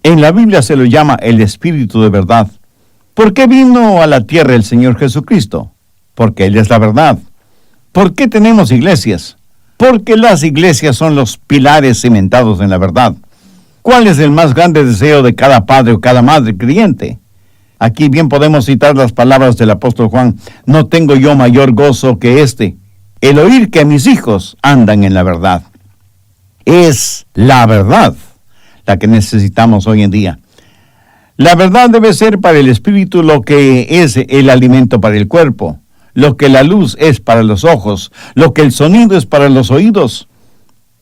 En la Biblia se lo llama el Espíritu de verdad. ¿Por qué vino a la tierra el Señor Jesucristo? Porque Él es la verdad. ¿Por qué tenemos iglesias? Porque las iglesias son los pilares cimentados en la verdad. ¿Cuál es el más grande deseo de cada padre o cada madre creyente? Aquí bien podemos citar las palabras del apóstol Juan: no tengo yo mayor gozo que este, el oír que mis hijos andan en la verdad. Es la verdad la que necesitamos hoy en día. La verdad debe ser para el espíritu lo que es el alimento para el cuerpo, lo que la luz es para los ojos, lo que el sonido es para los oídos.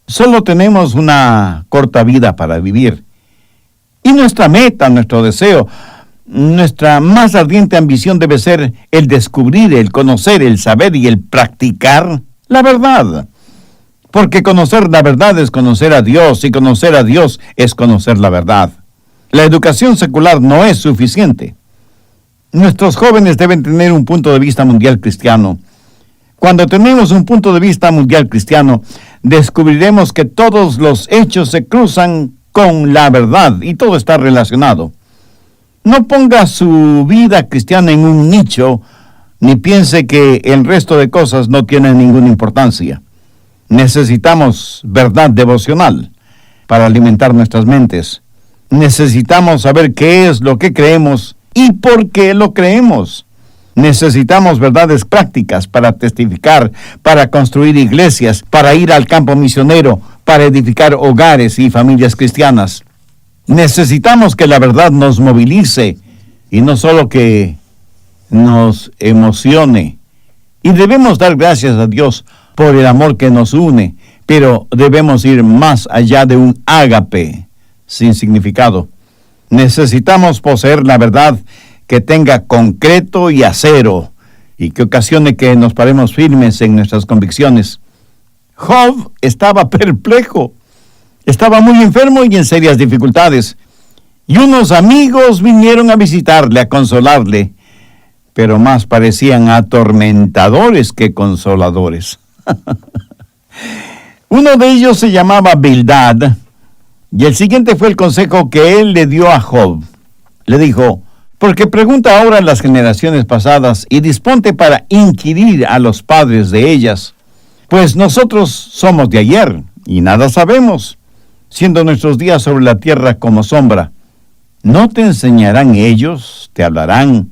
Solo tenemos una corta vida para vivir. Y nuestra meta, nuestro deseo, nuestra más ardiente ambición debe ser el descubrir, el conocer, el saber y el practicar la verdad. Porque conocer la verdad es conocer a Dios, y conocer a Dios es conocer la verdad. La educación secular no es suficiente. Nuestros jóvenes deben tener un punto de vista mundial cristiano. Cuando tenemos un punto de vista mundial cristiano, descubriremos que todos los hechos se cruzan con la verdad y todo está relacionado. No ponga su vida cristiana en un nicho, ni piense que el resto de cosas no tienen ninguna importancia. Necesitamos verdad devocional para alimentar nuestras mentes. Necesitamos saber qué es lo que creemos y por qué lo creemos. Necesitamos verdades prácticas para testificar, para construir iglesias, para ir al campo misionero, para edificar hogares y familias cristianas. Necesitamos que la verdad nos movilice y no solo que nos emocione. Y debemos dar gracias a Dios por el amor que nos une, pero debemos ir más allá de un ágape sin significado. Necesitamos poseer la verdad que tenga concreto y acero y que ocasione que nos paremos firmes en nuestras convicciones. Job estaba perplejo, estaba muy enfermo y en serias dificultades, y unos amigos vinieron a visitarle, a consolarle, pero más parecían atormentadores que consoladores. Uno de ellos se llamaba Bildad, y el siguiente fue el consejo que él le dio a Job. Le dijo: porque pregunta ahora a las generaciones pasadas y disponte para inquirir a los padres de ellas, pues nosotros somos de ayer y nada sabemos, siendo nuestros días sobre la tierra como sombra. ¿No te enseñarán ellos, te hablarán,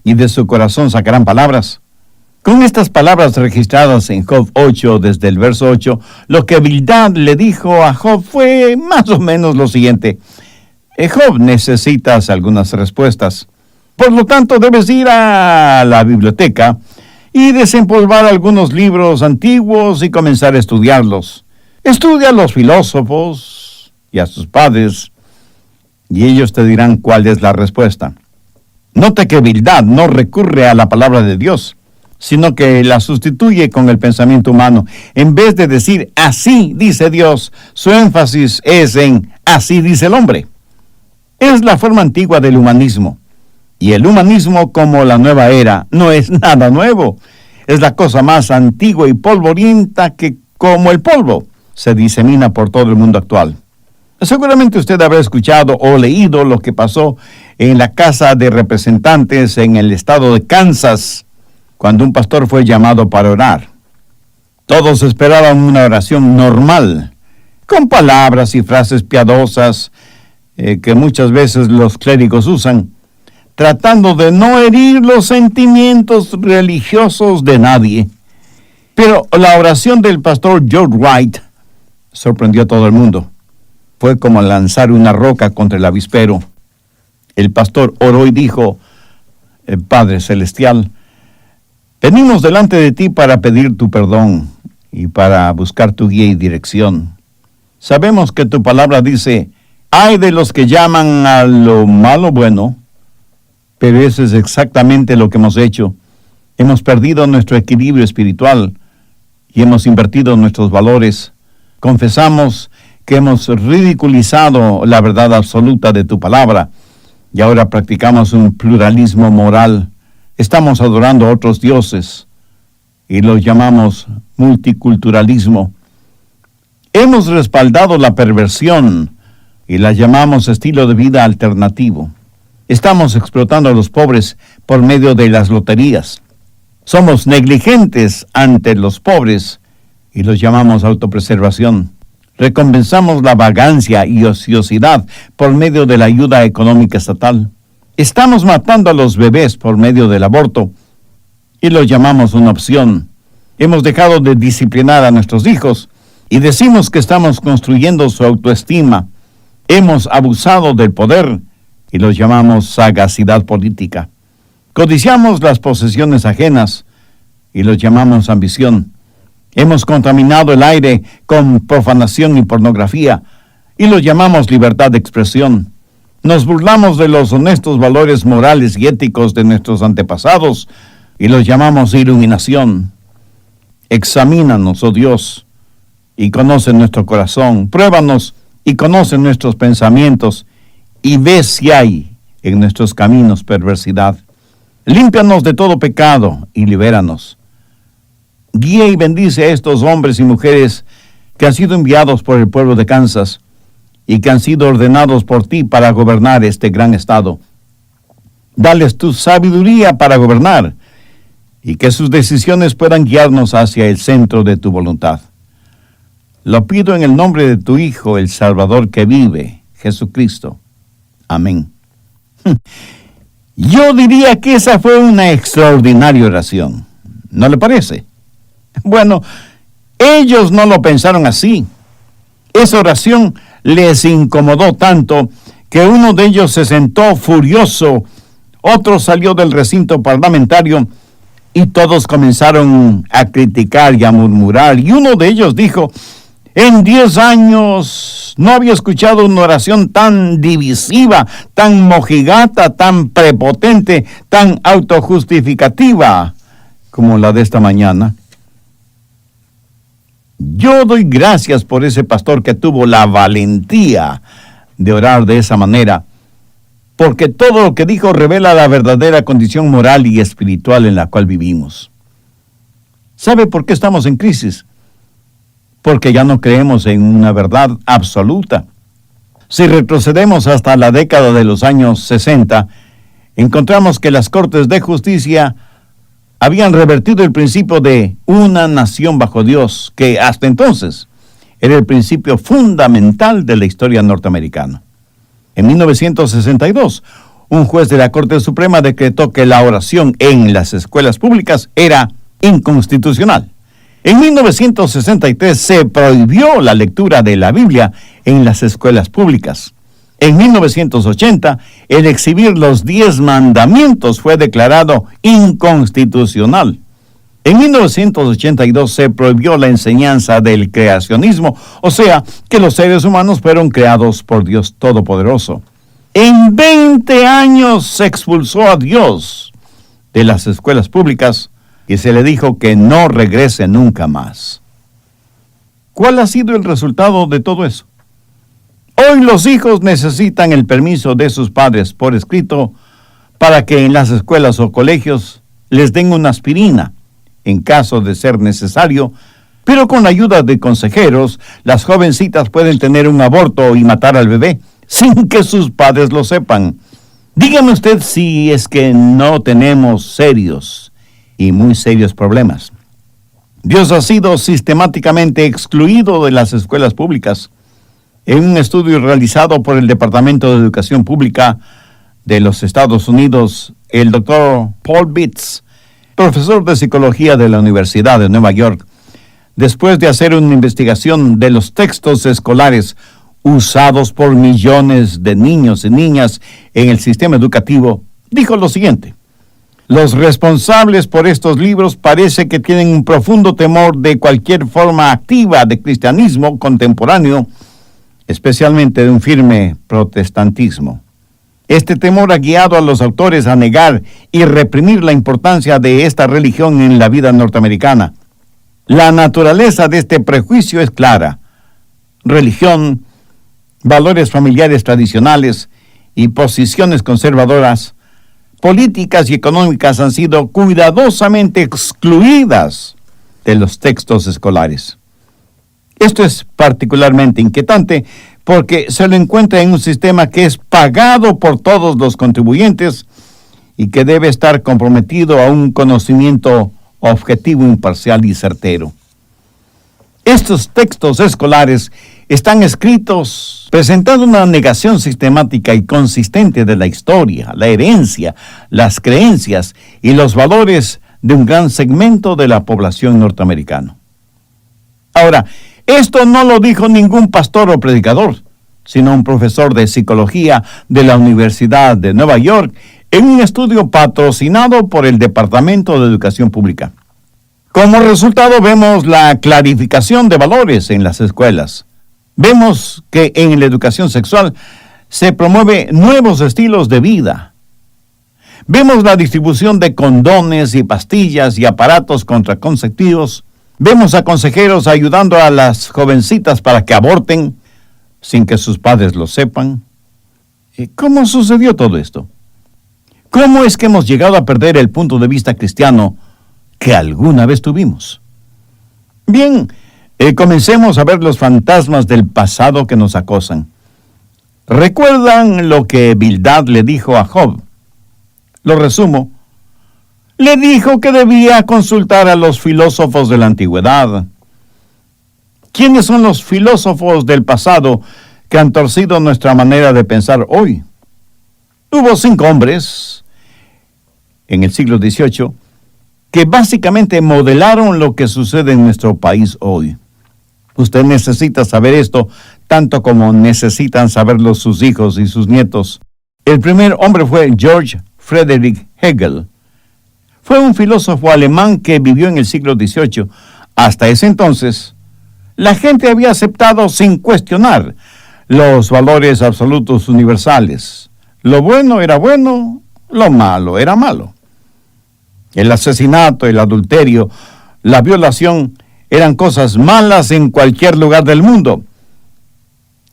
y de su corazón sacarán palabras? Con estas palabras registradas en Job 8, desde el verso 8, lo que Bildad le dijo a Job fue más o menos lo siguiente: Job, necesitas algunas respuestas. Por lo tanto, debes ir a la biblioteca y desempolvar algunos libros antiguos y comenzar a estudiarlos. Estudia a los filósofos y a sus padres, y ellos te dirán cuál es la respuesta. Note que Bildad no recurre a la palabra de Dios, sino que la sustituye con el pensamiento humano. En vez de decir así dice Dios, su énfasis es en así dice el hombre. Es la forma antigua del humanismo. Y el humanismo, como la nueva era, no es nada nuevo. Es la cosa más antigua y polvorienta que, como el polvo, se disemina por todo el mundo actual. Seguramente usted habrá escuchado o leído lo que pasó en la Casa de Representantes en el estado de Kansas, cuando un pastor fue llamado para orar. Todos esperaban una oración normal, con palabras y frases piadosas que muchas veces los clérigos usan, tratando de no herir los sentimientos religiosos de nadie. Pero la oración del pastor George White sorprendió a todo el mundo. Fue como lanzar una roca contra el avispero. El pastor oró y dijo: Padre Celestial, venimos delante de ti para pedir tu perdón y para buscar tu guía y dirección. Sabemos que tu palabra dice: hay de los que llaman a lo malo bueno, pero eso es exactamente lo que hemos hecho. Hemos perdido nuestro equilibrio espiritual y hemos invertido nuestros valores. Confesamos que hemos ridiculizado la verdad absoluta de tu palabra y ahora practicamos un pluralismo moral. Estamos adorando a otros dioses y los llamamos multiculturalismo. Hemos respaldado la perversión y las llamamos estilo de vida alternativo. Estamos explotando a los pobres por medio de las loterías. Somos negligentes ante los pobres y los llamamos autopreservación. Recompensamos la vagancia y ociosidad por medio de la ayuda económica estatal. Estamos matando a los bebés por medio del aborto y los llamamos una opción. Hemos dejado de disciplinar a nuestros hijos y decimos que estamos construyendo su autoestima. Hemos abusado del poder y los llamamos sagacidad política. Codiciamos las posesiones ajenas y los llamamos ambición. Hemos contaminado el aire con profanación y pornografía y los llamamos libertad de expresión. Nos burlamos de los honestos valores morales y éticos de nuestros antepasados y los llamamos iluminación. Examínanos, oh Dios, y conoce nuestro corazón. Pruébanos y conoce nuestros pensamientos y ve si hay en nuestros caminos perversidad. Límpianos de todo pecado y libéranos. Guía y bendice a estos hombres y mujeres que han sido enviados por el pueblo de Kansas y que han sido ordenados por ti para gobernar este gran estado. Dales tu sabiduría para gobernar y que sus decisiones puedan guiarnos hacia el centro de tu voluntad. Lo pido en el nombre de tu Hijo, el Salvador que vive, Jesucristo. Amén. Yo diría que esa fue una extraordinaria oración. ¿No le parece? Bueno, ellos no lo pensaron así. Esa oración les incomodó tanto que uno de ellos se sentó furioso, otro salió del recinto parlamentario y todos comenzaron a criticar y a murmurar. Y uno de ellos dijo: en 10 años no había escuchado una oración tan divisiva, tan mojigata, tan prepotente, tan autojustificativa como la de esta mañana. Yo doy gracias por ese pastor que tuvo la valentía de orar de esa manera, porque todo lo que dijo revela la verdadera condición moral y espiritual en la cual vivimos. ¿Sabe por qué estamos en crisis? Porque ya no creemos en una verdad absoluta. Si retrocedemos hasta la década de los años 60, encontramos que las Cortes de Justicia habían revertido el principio de una nación bajo Dios, que hasta entonces era el principio fundamental de la historia norteamericana. En 1962, un juez de la Corte Suprema decretó que la oración en las escuelas públicas era inconstitucional. En 1963 se prohibió la lectura de la Biblia en las escuelas públicas. En 1980, el exhibir los 10 mandamientos fue declarado inconstitucional. En 1982 se prohibió la enseñanza del creacionismo, o sea, que los seres humanos fueron creados por Dios Todopoderoso. En 20 años se expulsó a Dios de las escuelas públicas y se le dijo que no regrese nunca más. ¿Cuál ha sido el resultado de todo eso? Hoy los hijos necesitan el permiso de sus padres por escrito para que en las escuelas o colegios les den una aspirina en caso de ser necesario, pero con la ayuda de consejeros, las jovencitas pueden tener un aborto y matar al bebé sin que sus padres lo sepan. Dígame usted si es que no tenemos serios y muy serios problemas. Dios ha sido sistemáticamente excluido de las escuelas públicas. En un estudio realizado por el Departamento de Educación Pública de los Estados Unidos, el doctor Paul Bitts, profesor de psicología de la Universidad de Nueva York, después de hacer una investigación de los textos escolares usados por millones de niños y niñas en el sistema educativo, dijo lo siguiente: los responsables por estos libros parece que tienen un profundo temor de cualquier forma activa de cristianismo contemporáneo, especialmente de un firme protestantismo. Este temor ha guiado a los autores a negar y reprimir la importancia de esta religión en la vida norteamericana. La naturaleza de este prejuicio es clara. Religión, valores familiares tradicionales y posiciones conservadoras, políticas y económicas han sido cuidadosamente excluidas de los textos escolares. Esto es particularmente inquietante porque se lo encuentra en un sistema que es pagado por todos los contribuyentes y que debe estar comprometido a un conocimiento objetivo, imparcial y certero. Estos textos escolares están escritos presentando una negación sistemática y consistente de la historia, la herencia, las creencias y los valores de un gran segmento de la población norteamericana. Ahora, esto no lo dijo ningún pastor o predicador, sino un profesor de psicología de la Universidad de Nueva York en un estudio patrocinado por el Departamento de Educación Pública. Como resultado vemos la clarificación de valores en las escuelas. Vemos que en la educación sexual se promueve nuevos estilos de vida. Vemos la distribución de condones y pastillas y aparatos contraconceptivos. Vemos a consejeros ayudando a las jovencitas para que aborten sin que sus padres lo sepan. ¿Cómo sucedió todo esto? ¿Cómo es que hemos llegado a perder el punto de vista cristiano que alguna vez tuvimos? Bien, comencemos a ver los fantasmas del pasado que nos acosan. ¿Recuerdan lo que Bildad le dijo a Job? Lo resumo. Le dijo que debía consultar a los filósofos de la antigüedad. ¿Quiénes son los filósofos del pasado que han torcido nuestra manera de pensar hoy? Hubo 5 hombres en el siglo XVIII que básicamente modelaron lo que sucede en nuestro país hoy. Usted necesita saber esto, tanto como necesitan saberlo sus hijos y sus nietos. El primer hombre fue George Friedrich Hegel. Fue un filósofo alemán que vivió en el siglo XVIII. Hasta ese entonces, la gente había aceptado sin cuestionar los valores absolutos universales. Lo bueno era bueno, lo malo era malo. El asesinato, el adulterio, la violación eran cosas malas en cualquier lugar del mundo.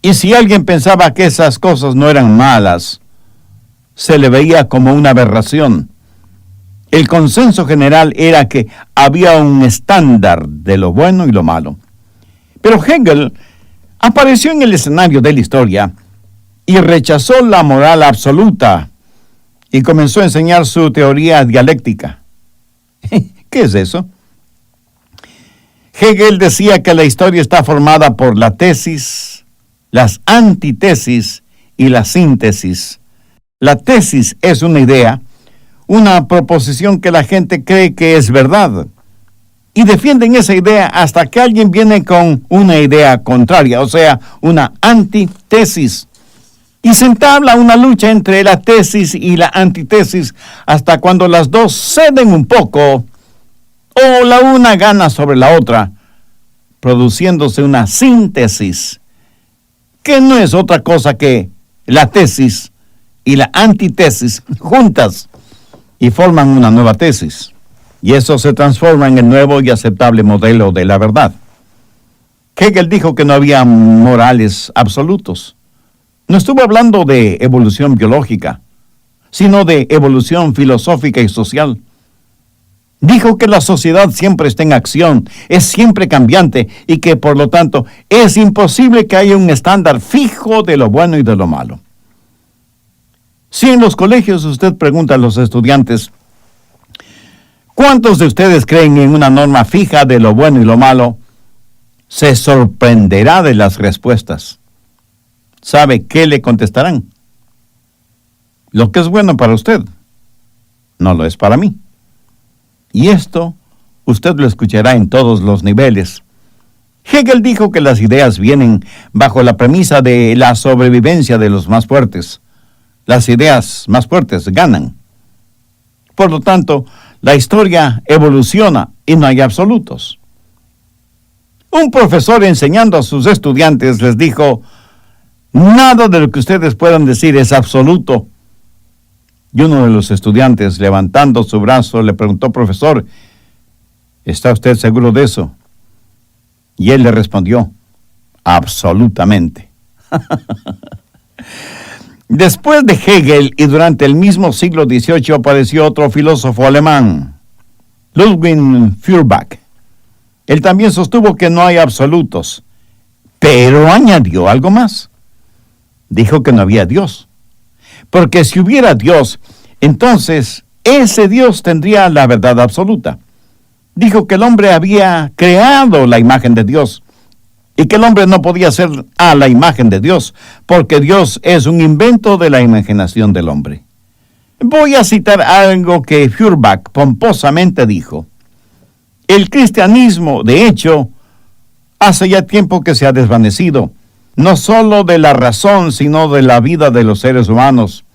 Y si alguien pensaba que esas cosas no eran malas, se le veía como una aberración. El consenso general era que había un estándar de lo bueno y lo malo. Pero Hegel apareció en el escenario de la historia y rechazó la moral absoluta y comenzó a enseñar su teoría dialéctica. ¿Qué es eso? Hegel decía que la historia está formada por la tesis, las antítesis y la síntesis. La tesis es una idea, una proposición que la gente cree que es verdad, y defienden esa idea hasta que alguien viene con una idea contraria, o sea, una antítesis. Y se entabla una lucha entre la tesis y la antítesis hasta cuando las dos ceden un poco, o la una gana sobre la otra, produciéndose una síntesis, que no es otra cosa que la tesis y la antítesis juntas y forman una nueva tesis. Y eso se transforma en el nuevo y aceptable modelo de la verdad. Hegel dijo que no había morales absolutos. No estuvo hablando de evolución biológica, sino de evolución filosófica y social. Dijo que la sociedad siempre está en acción, es siempre cambiante y que, por lo tanto, es imposible que haya un estándar fijo de lo bueno y de lo malo. Si en los colegios usted pregunta a los estudiantes, ¿cuántos de ustedes creen en una norma fija de lo bueno y lo malo?, se sorprenderá de las respuestas. ¿Sabe qué le contestarán? Lo que es bueno para usted no lo es para mí. Y esto usted lo escuchará en todos los niveles. Hegel dijo que las ideas vienen bajo la premisa de la sobrevivencia de los más fuertes. Las ideas más fuertes ganan. Por lo tanto, la historia evoluciona y no hay absolutos. Un profesor enseñando a sus estudiantes les dijo, nada de lo que ustedes puedan decir es absoluto. Y uno de los estudiantes, levantando su brazo, le preguntó, profesor, ¿está usted seguro de eso? Y él le respondió, absolutamente. Después de Hegel y durante el mismo siglo XVIII apareció otro filósofo alemán, Ludwig Feuerbach. Él también sostuvo que no hay absolutos, pero añadió algo más. Dijo que no había Dios. Porque si hubiera Dios, entonces ese Dios tendría la verdad absoluta. Dijo que el hombre había creado la imagen de Dios y que el hombre no podía ser a la imagen de Dios, porque Dios es un invento de la imaginación del hombre. Voy a citar algo que Feuerbach pomposamente dijo. El cristianismo, de hecho, hace ya tiempo que se ha desvanecido, no solo de la razón, sino de la vida de los seres humanos.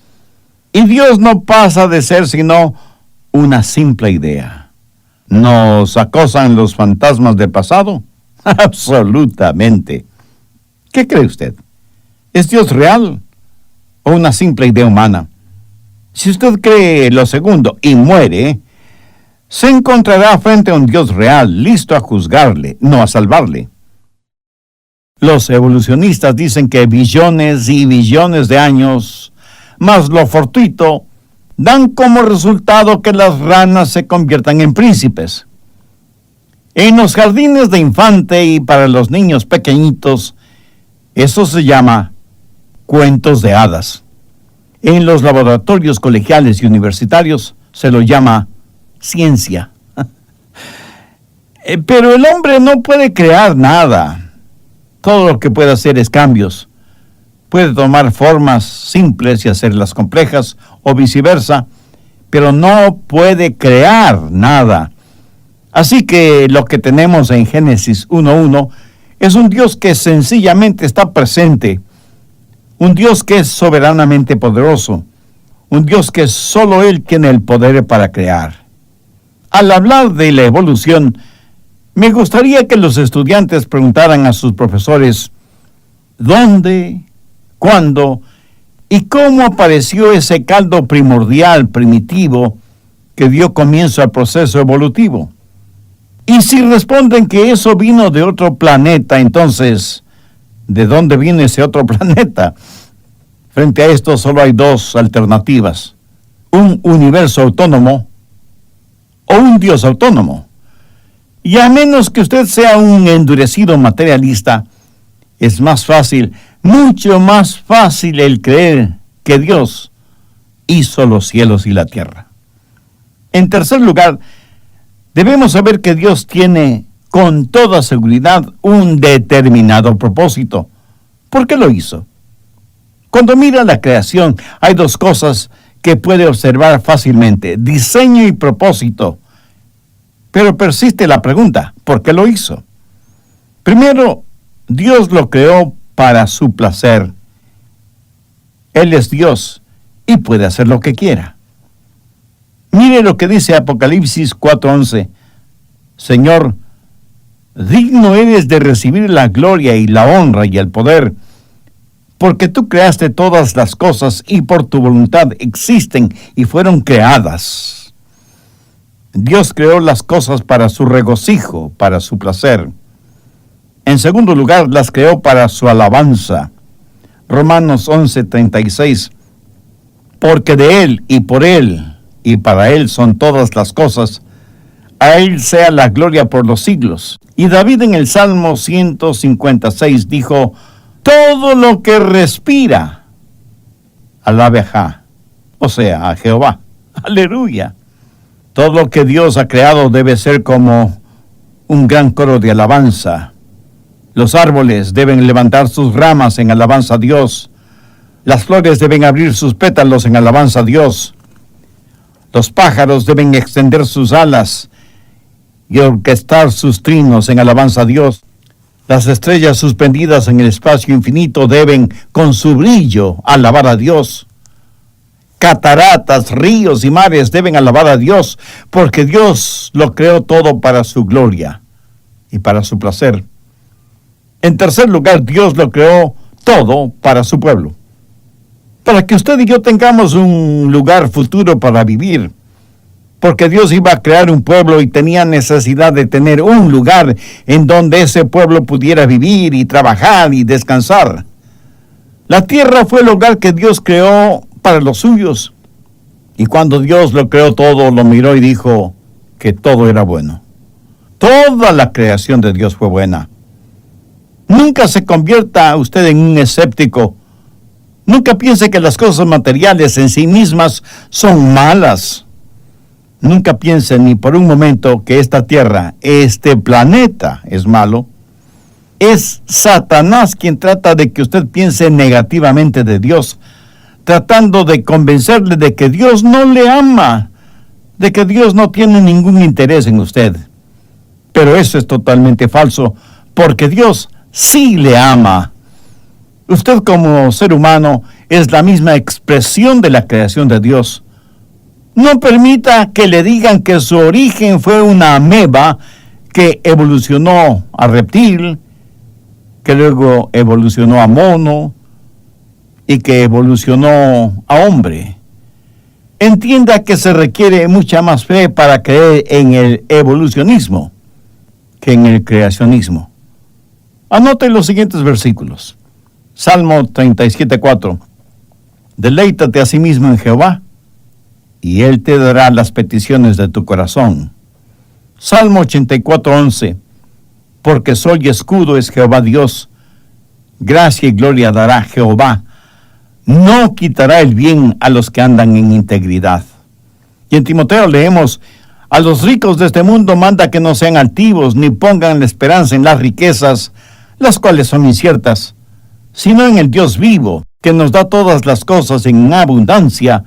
Y Dios no pasa de ser sino una simple idea. ¿Nos acosan los fantasmas del pasado? Absolutamente. ¿Qué cree usted? ¿Es Dios real o una simple idea humana? Si usted cree lo segundo y muere, se encontrará frente a un Dios real, listo a juzgarle, no a salvarle. Los evolucionistas dicen que billones y billones de años, más lo fortuito, dan como resultado que las ranas se conviertan en príncipes. En los jardines de infante y para los niños pequeñitos, eso se llama cuentos de hadas. En los laboratorios colegiales y universitarios se lo llama ciencia. Pero el hombre no puede crear nada. Todo lo que puede hacer es cambios. Puede tomar formas simples y hacerlas complejas, o viceversa, pero no puede crear nada. Así que lo que tenemos en Génesis 1:1 es un Dios que sencillamente está presente, un Dios que es soberanamente poderoso, un Dios que solo Él tiene el poder para crear. Al hablar de la evolución, me gustaría que los estudiantes preguntaran a sus profesores ¿dónde, cuándo y cómo apareció ese caldo primordial, primitivo, que dio comienzo al proceso evolutivo? Y si responden que eso vino de otro planeta, entonces, ¿de dónde vino ese otro planeta? Frente a esto solo hay dos alternativas: un universo autónomo o un Dios autónomo. Y a menos que usted sea un endurecido materialista, es más fácil, mucho más fácil el creer que Dios hizo los cielos y la tierra. En tercer lugar, debemos saber que Dios tiene con toda seguridad un determinado propósito. ¿Por qué lo hizo? Cuando mira la creación, hay dos cosas que puede observar fácilmente: diseño y propósito. Pero persiste la pregunta, ¿por qué lo hizo? Primero, Dios lo creó para su placer. Él es Dios y puede hacer lo que quiera. Mire lo que dice Apocalipsis 4:11. Señor, digno eres de recibir la gloria y la honra y el poder, porque tú creaste todas las cosas y por tu voluntad existen y fueron creadas. Dios creó las cosas para su regocijo, para su placer. En segundo lugar, las creó para su alabanza. Romanos 11:36. Porque de Él y por Él y para Él son todas las cosas, a Él sea la gloria por los siglos. Y David en el Salmo 156 dijo: todo lo que respira, alabe a Jah, o sea, a Jehová. Aleluya. Todo lo que Dios ha creado debe ser como un gran coro de alabanza. Los árboles deben levantar sus ramas en alabanza a Dios. Las flores deben abrir sus pétalos en alabanza a Dios. Los pájaros deben extender sus alas y orquestar sus trinos en alabanza a Dios. Las estrellas suspendidas en el espacio infinito deben, con su brillo, alabar a Dios. Cataratas, ríos y mares deben alabar a Dios, porque Dios lo creó todo para su gloria y para su placer. En tercer lugar, Dios lo creó todo para su pueblo, para que usted y yo tengamos un lugar futuro para vivir, porque Dios iba a crear un pueblo y tenía necesidad de tener un lugar en donde ese pueblo pudiera vivir y trabajar y descansar. La tierra fue el hogar que Dios creó para los suyos. Y cuando Dios lo creó todo, lo miró y dijo que todo era bueno. Toda la creación de Dios fue buena. Nunca se convierta usted en un escéptico Nunca piense que las cosas materiales en sí mismas son malas. Nunca piense ni por un momento que esta tierra, este planeta, es malo. Es Satanás quien trata de que usted piense negativamente de Dios, tratando de convencerle de que Dios no le ama, de que Dios no tiene ningún interés en usted. Pero eso es totalmente falso, porque Dios sí le ama. Usted como ser humano es la misma expresión de la creación de Dios. No permita que le digan que su origen fue una ameba que evolucionó a reptil, que luego evolucionó a mono y que evolucionó a hombre. Entienda que se requiere mucha más fe para creer en el evolucionismo que en el creacionismo. Anote los siguientes versículos. Salmo 37:4. Deleítate a sí mismo en Jehová, y Él te dará las peticiones de tu corazón. Salmo 84:11. Porque sol y escudo es Jehová Dios. Gracia y gloria dará Jehová. No quitará el bien a los que andan en integridad. Y en Timoteo leemos: a los ricos de este mundo manda que no sean altivos, ni pongan la esperanza en las riquezas, las cuales son inciertas, sino en el Dios vivo, que nos da todas las cosas en abundancia,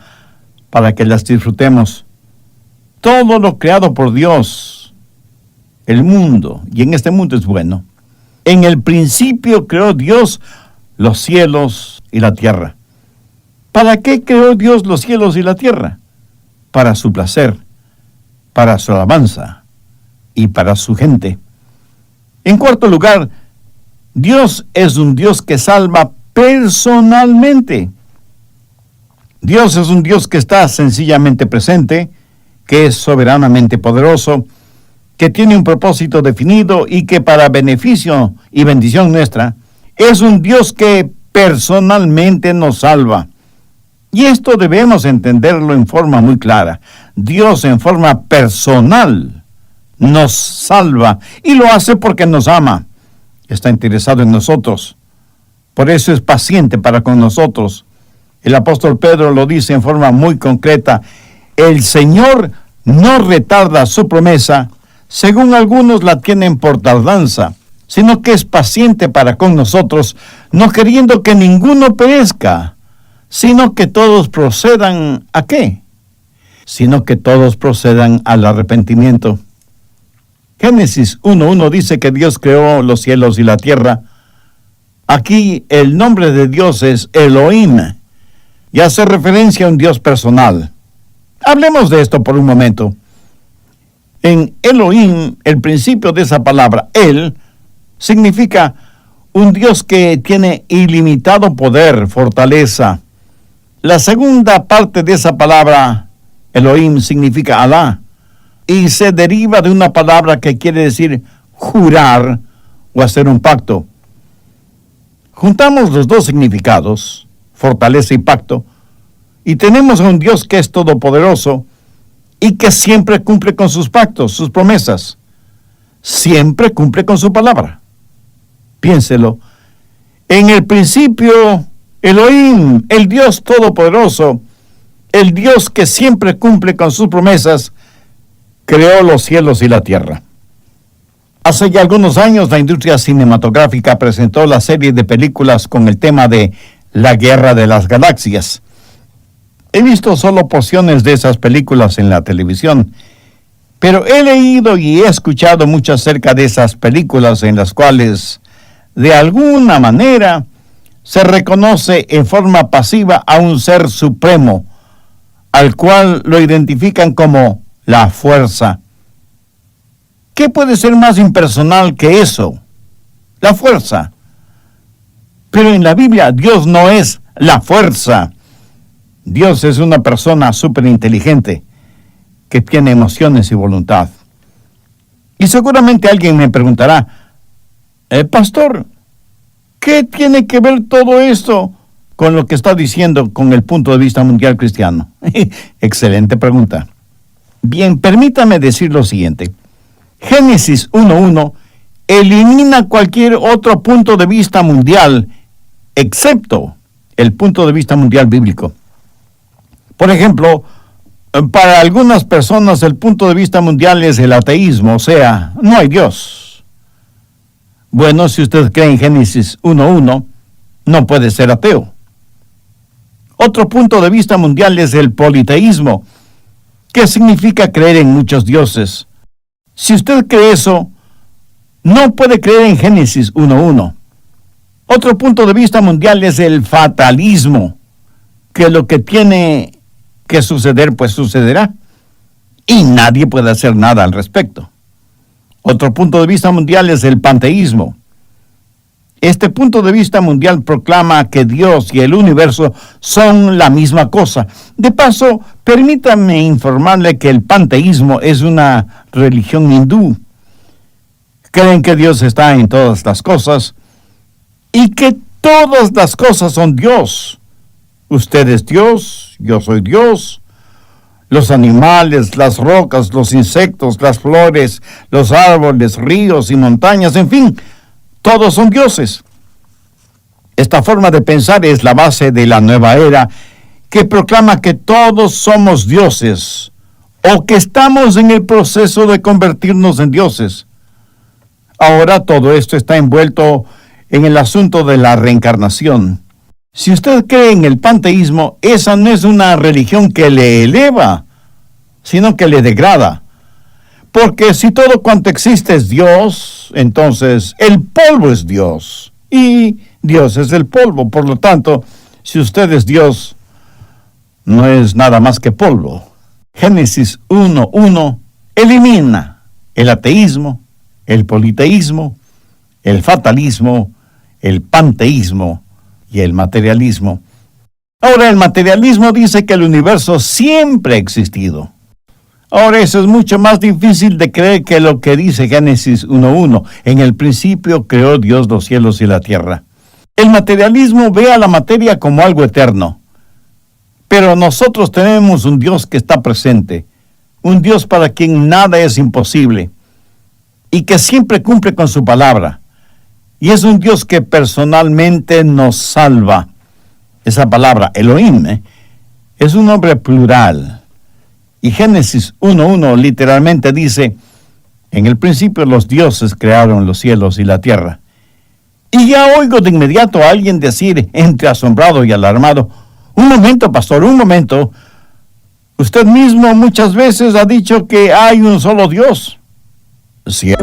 para que las disfrutemos. Todo lo creado por Dios, el mundo, y en este mundo es bueno. En el principio creó Dios los cielos y la tierra. ¿Para qué creó Dios los cielos y la tierra? Para su placer, para su alabanza y para su gente. En cuarto lugar, Dios es un Dios que salva personalmente. Dios es un Dios que está sencillamente presente, que es soberanamente poderoso, que tiene un propósito definido y que para beneficio y bendición nuestra, es un Dios que personalmente nos salva. Y esto debemos entenderlo en forma muy clara. Dios en forma personal nos salva y lo hace porque nos ama. Está interesado en nosotros. Por eso es paciente para con nosotros. El apóstol Pedro lo dice en forma muy concreta: el Señor no retarda su promesa, según algunos la tienen por tardanza, sino que es paciente para con nosotros, no queriendo que ninguno perezca, sino que todos procedan ¿a qué? Sino que todos procedan al arrepentimiento. Génesis 1:1 dice que Dios creó los cielos y la tierra. Aquí el nombre de Dios es Elohim, y hace referencia a un Dios personal. Hablemos de esto por un momento. En Elohim, el principio de esa palabra, El, significa un Dios que tiene ilimitado poder, fortaleza. La segunda parte de esa palabra, Elohim, significa Alá, y se deriva de una palabra que quiere decir jurar o hacer un pacto. Juntamos los dos significados, fortaleza y pacto, y tenemos a un Dios que es todopoderoso y que siempre cumple con sus pactos, sus promesas. Siempre cumple con su palabra. Piénselo. En el principio, Elohim, el Dios todopoderoso, el Dios que siempre cumple con sus promesas, creó los cielos y la tierra. Hace ya algunos años, la industria cinematográfica presentó la serie de películas con el tema de la Guerra de las Galaxias. He visto solo porciones de esas películas en la televisión, pero he leído y he escuchado mucho acerca de esas películas en las cuales, de alguna manera, se reconoce en forma pasiva a un ser supremo, al cual lo identifican como la fuerza. ¿Qué puede ser más impersonal que eso? La fuerza. Pero en la Biblia Dios no es la fuerza. Dios es una persona superinteligente que tiene emociones y voluntad. Y seguramente alguien me preguntará: pastor, ¿qué tiene que ver todo esto con lo que está diciendo con el punto de vista mundial cristiano? Excelente pregunta. Bien, permítame decir lo siguiente. Génesis 1:1 elimina cualquier otro punto de vista mundial, excepto el punto de vista mundial bíblico. Por ejemplo, para algunas personas el punto de vista mundial es el ateísmo, o sea, no hay Dios. Bueno, si usted cree en Génesis 1:1, no puede ser ateo. Otro punto de vista mundial es el politeísmo, que significa creer en muchos dioses. Si usted cree eso, no puede creer en Génesis 1:1. Otro punto de vista mundial es el fatalismo, que lo que tiene que suceder, pues sucederá, y nadie puede hacer nada al respecto. Otro punto de vista mundial es el panteísmo. Este punto de vista mundial proclama que Dios y el universo son la misma cosa. De paso, permítame informarle que el panteísmo es una religión hindú. Creen que Dios está en todas las cosas y que todas las cosas son Dios. Usted es Dios, yo soy Dios. Los animales, las rocas, los insectos, las flores, los árboles, ríos y montañas, en fin, todos son dioses. Esta forma de pensar es la base de la nueva era que proclama que todos somos dioses o que estamos en el proceso de convertirnos en dioses. Ahora todo esto está envuelto en el asunto de la reencarnación. Si usted cree en el panteísmo, esa no es una religión que le eleva, sino que le degrada. Porque si todo cuanto existe es Dios, entonces el polvo es Dios. Y Dios es el polvo. Por lo tanto, si usted es Dios, no es nada más que polvo. Génesis 1:1 elimina el ateísmo, el politeísmo, el fatalismo, el panteísmo y el materialismo. Ahora, el materialismo dice que el universo siempre ha existido. Ahora, eso es mucho más difícil de creer que lo que dice Génesis 1:1. En el principio creó Dios los cielos y la tierra. El materialismo ve a la materia como algo eterno. Pero nosotros tenemos un Dios que está presente, un Dios para quien nada es imposible y que siempre cumple con su palabra. Y es un Dios que personalmente nos salva. Esa palabra, Elohim, es un nombre plural. Y Génesis 1:1 literalmente dice, en el principio los dioses crearon los cielos y la tierra. Y ya oigo de inmediato a alguien decir, entre asombrado y alarmado, un momento, pastor, un momento. Usted mismo muchas veces ha dicho que hay un solo Dios. Sí.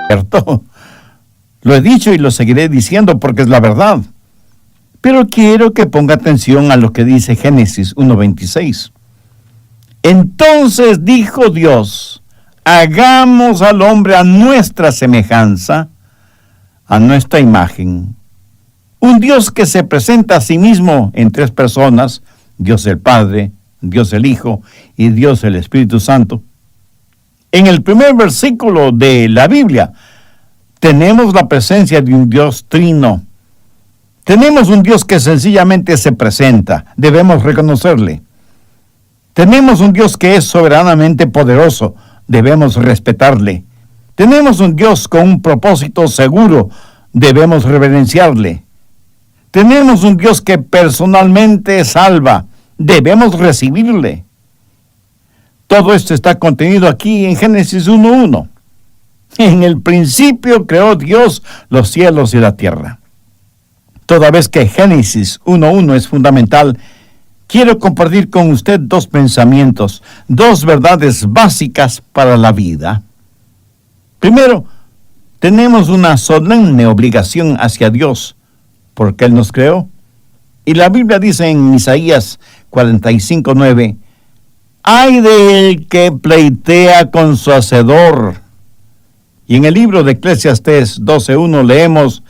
cierto. Lo he dicho y lo seguiré diciendo porque es la verdad. Pero quiero que ponga atención a lo que dice Génesis 1:26. Entonces dijo Dios, hagamos al hombre a nuestra semejanza, a nuestra imagen. Un Dios que se presenta a sí mismo en tres personas, Dios el Padre, Dios el Hijo y Dios el Espíritu Santo. En el primer versículo de la Biblia tenemos la presencia de un Dios trino. Tenemos un Dios que sencillamente se presenta, debemos reconocerle. Tenemos un Dios que es soberanamente poderoso, debemos respetarle. Tenemos un Dios con un propósito seguro, debemos reverenciarle. Tenemos un Dios que personalmente salva, debemos recibirle. Todo esto está contenido aquí en Génesis 1:1. En el principio creó Dios los cielos y la tierra. Toda vez que Génesis 1:1 es fundamental, quiero compartir con usted dos pensamientos, dos verdades básicas para la vida. Primero, tenemos una solemne obligación hacia Dios, porque Él nos creó. Y la Biblia dice en Isaías 45:9, ¡ay del que pleitea con su hacedor! Y en el libro de Eclesiastés 12:1 leemos,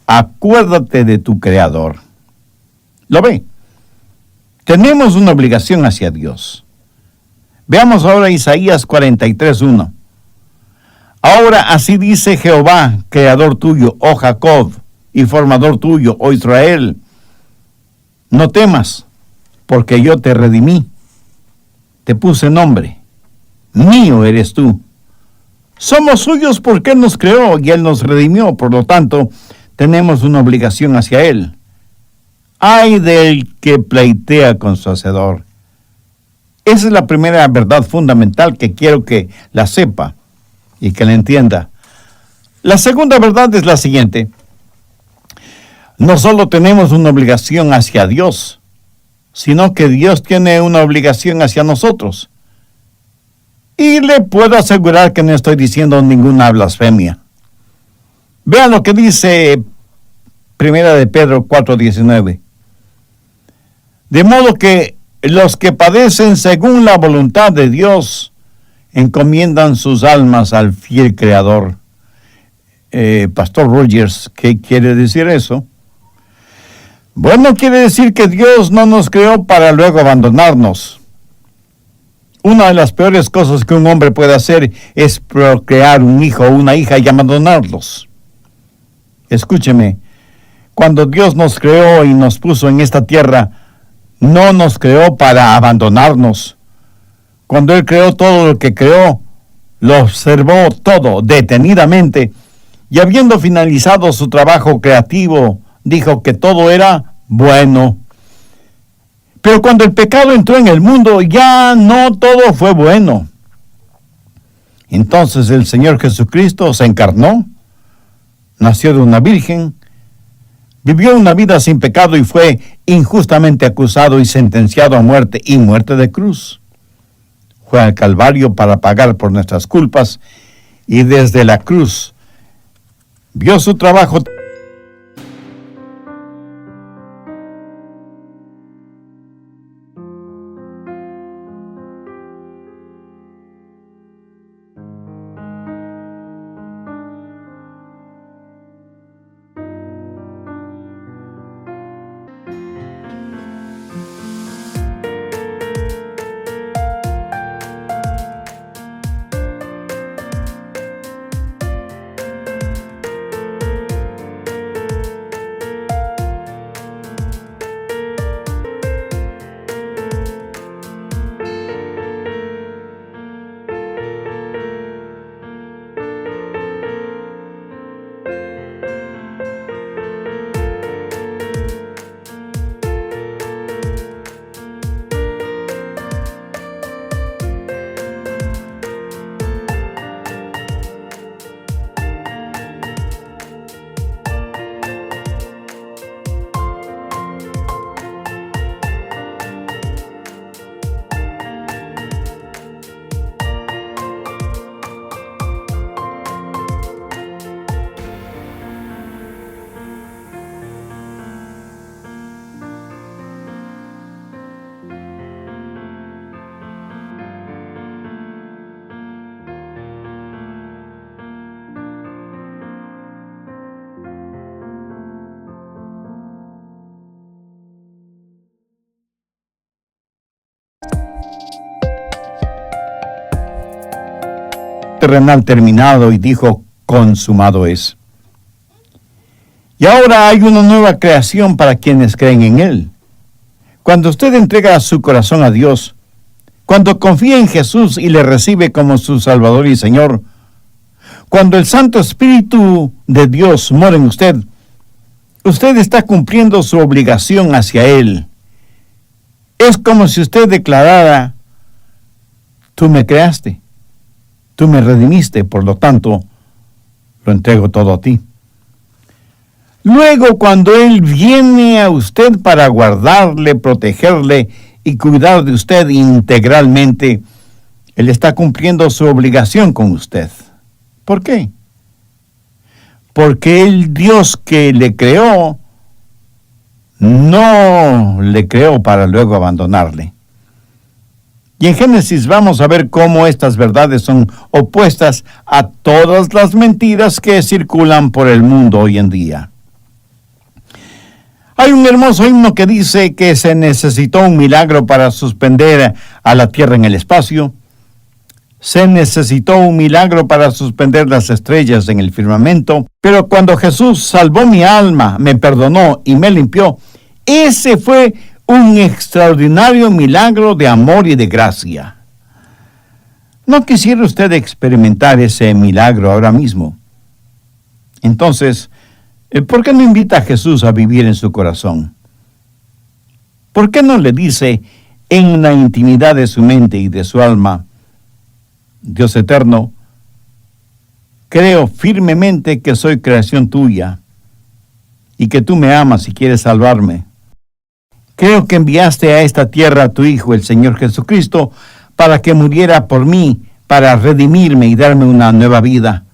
acuérdate de tu Creador. ¿Lo ve? Tenemos una obligación hacia Dios. Veamos ahora Isaías 43:1. Ahora así dice Jehová, Creador tuyo, oh Jacob, y formador tuyo, oh Israel. No temas, porque yo te redimí. Te puse nombre. Mío eres tú. Somos suyos porque Él nos creó y Él nos redimió. Por lo tanto, tenemos una obligación hacia Él. Ay del que pleitea con su hacedor. Esa es la primera verdad fundamental que quiero que la sepa y que la entienda. La segunda verdad es la siguiente. No solo tenemos una obligación hacia Dios, sino que Dios tiene una obligación hacia nosotros. Y le puedo asegurar que no estoy diciendo ninguna blasfemia. Vean lo que dice Primera de Pedro 4:19. De modo que los que padecen según la voluntad de Dios encomiendan sus almas al fiel Creador. Pastor Rogers, ¿qué quiere decir eso? Bueno, quiere decir que Dios no nos creó para luego abandonarnos. Una de las peores cosas que un hombre puede hacer es procrear un hijo o una hija y abandonarlos. Escúcheme, cuando Dios nos creó y nos puso en esta tierra, no nos creó para abandonarnos. Cuando Él creó todo lo que creó, lo observó todo detenidamente y habiendo finalizado su trabajo creativo, dijo que todo era bueno. Pero cuando el pecado entró en el mundo, ya no todo fue bueno. Entonces el Señor Jesucristo se encarnó, nació de una virgen, vivió una vida sin pecado y fue injustamente acusado y sentenciado a muerte y muerte de cruz. Fue al Calvario para pagar por nuestras culpas y desde la cruz vio su trabajo. terrenal terminado y dijo, consumado es. Y ahora hay una nueva creación para quienes creen en Él. Cuando usted entrega su corazón a Dios, cuando confía en Jesús y le recibe como su Salvador y Señor, cuando el Santo Espíritu de Dios mora en usted, usted está cumpliendo su obligación hacia Él. Es como si usted declarara, tú me creaste, tú me redimiste, por lo tanto, lo entrego todo a ti. Luego, cuando Él viene a usted para guardarle, protegerle y cuidar de usted integralmente, Él está cumpliendo su obligación con usted. ¿Por qué? Porque el Dios que le creó, no le creó para luego abandonarle. Y en Génesis vamos a ver cómo estas verdades son opuestas a todas las mentiras que circulan por el mundo hoy en día. Hay un hermoso himno que dice que se necesitó un milagro para suspender a la tierra en el espacio. Se necesitó un milagro para suspender las estrellas en el firmamento. Pero cuando Jesús salvó mi alma, me perdonó y me limpió, ese fue un extraordinario milagro de amor y de gracia. ¿No quisiera usted experimentar ese milagro ahora mismo? Entonces, ¿por qué no invita a Jesús a vivir en su corazón? ¿Por qué no le dice en la intimidad de su mente y de su alma, Dios eterno, creo firmemente que soy creación tuya y que tú me amas y quieres salvarme? Creo que enviaste a esta tierra a tu Hijo, el Señor Jesucristo, para que muriera por mí, para redimirme y darme una nueva vida.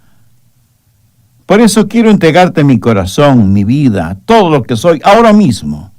Por eso quiero entregarte mi corazón, mi vida, todo lo que soy ahora mismo.